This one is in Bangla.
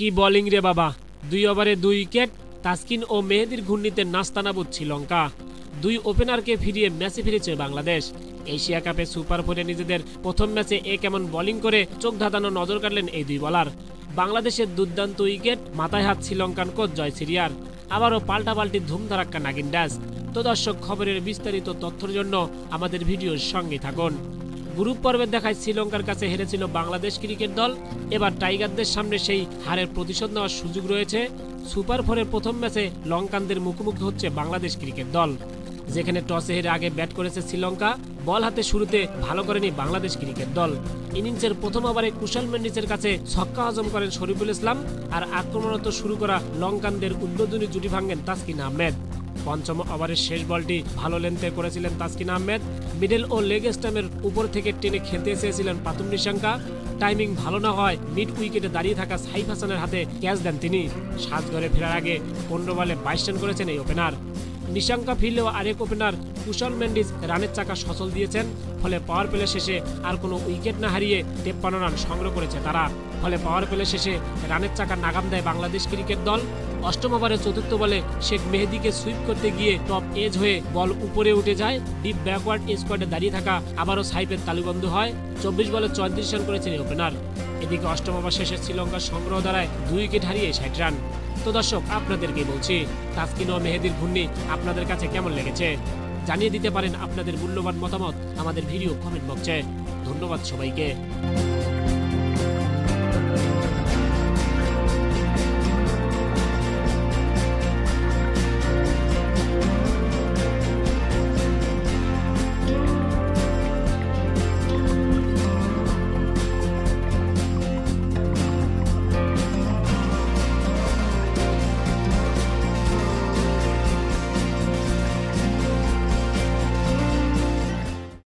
কি বোলিং রে বাবা, 2 ওভারে 2 উইকেট। তাসকিন ও মেহেদীর ঘূর্ণিতে নাস্তানাবুদ শ্রীলঙ্কা। 2 ওপেনারকে ফিরিয়ে ম্যাচে ফিরেছে বাংলাদেশ। এশিয়া কাপে সুপার 4-এ নিজেদের প্রথম ম্যাচে কেমন বোলিং করে চোখ ধাঁধানো নজর কাটলেন এই 2 বোলার। বাংলাদেশের দুর্দান্ত উইকেট, মাথায় হাত শ্রীলঙ্কান কোচ জয়সিরিয়ার। আবারও পাল্টাপাল্টি ধুমধারাক্কা নাগিন ড্যাশ। তো দর্শক, খবরের বিস্তারিত তথ্যের জন্য আমাদের ভিডিওর সঙ্গে থাকুন। গ্রুপ পর্বের দেখায় শ্রীলঙ্কার কাছে হেরেছিল বাংলাদেশ ক্রিকেট দল। এবার টাইগারদের সামনে সেই হারের প্রতিশোধ নেওয়ার সুযোগ রয়েছে। সুপার 4-এর প্রথম ম্যাচে লঙ্কানদের মুখোমুখি হচ্ছে বাংলাদেশ ক্রিকেট দল, যেখানে টসে হেরে আগে ব্যাট করেছে শ্রীলঙ্কা। বল হাতে শুরুতে ভালো করেনি বাংলাদেশ ক্রিকেট দল। ইনিংসের প্রথম ওভারে কুশল মেন্ডিসের কাছে ছক্কা হজম করেন শরীফুল ইসলাম, আর আক্রমণাত্মক শুরু করা লঙ্কানদের উদ্বোধনী জুটি ভাঙেন তাসকিন আহমেদ। পঞ্চম ওভারের শেষ বলটি ভালো লেন্থে করেছিলেন তাসকিন আহমেদ। মিডল ও লেগ স্টাম্পের উপর থেকে টেনে খেলতে এসেছিলেন পাতুম নিশাঙ্কা। টাইমিং ভালো না হয় মিড উইকেটে দাঁড়িয়ে থাকা সাইফ হাসানের হাতে ক্যাচ দেন তিনি। সাজঘরে ফেরার আগে 15 বলে 22 রান করেছেন এই ওপেনার। নিশাঙ্কা ফিরলেও আরেক ওপেনার কুশল মেন্ডিস রানের চাকা সচল দিয়েছেন। ফলে পাওয়ার প্লে শেষে আর কোনো উইকেট না হারিয়ে 53 রান সংগ্রহ করেছে তারা। ফলে পাওয়ার প্লে শেষে রানের চাকা নাগাম দেয় বাংলাদেশ ক্রিকেট দল। অষ্টম ওভারে চতুর্থ বলে শেখ মেহেদীকে সুইপ করতে গিয়ে টপ এজ হয়ে বল উপরে উঠে যায়। ডিপ ব্যাকওয়ার্ড স্কোয়াডে দাঁড়িয়ে থাকা আবারও সাইফের তালুবন্ধ হয়। 24 বলে 34 রান করেছেন এই ওপেনার। এদিকে অষ্টম ওভার শেষে শ্রীলঙ্কার সংগ্রহ দ্বারায় 2 উইকেট হারিয়ে 60 রান। তো দর্শক, আপনাদেরকে বলছি, তাসকিন ও মেহেদীর ঘূর্ণি আপনাদের কাছে কেমন লেগেছে জানিয়ে দিতে পারেন আপনাদের মূল্যবান মতামত আমাদের ভিডিও কমেন্ট বক্সে। ধন্যবাদ সবাইকে।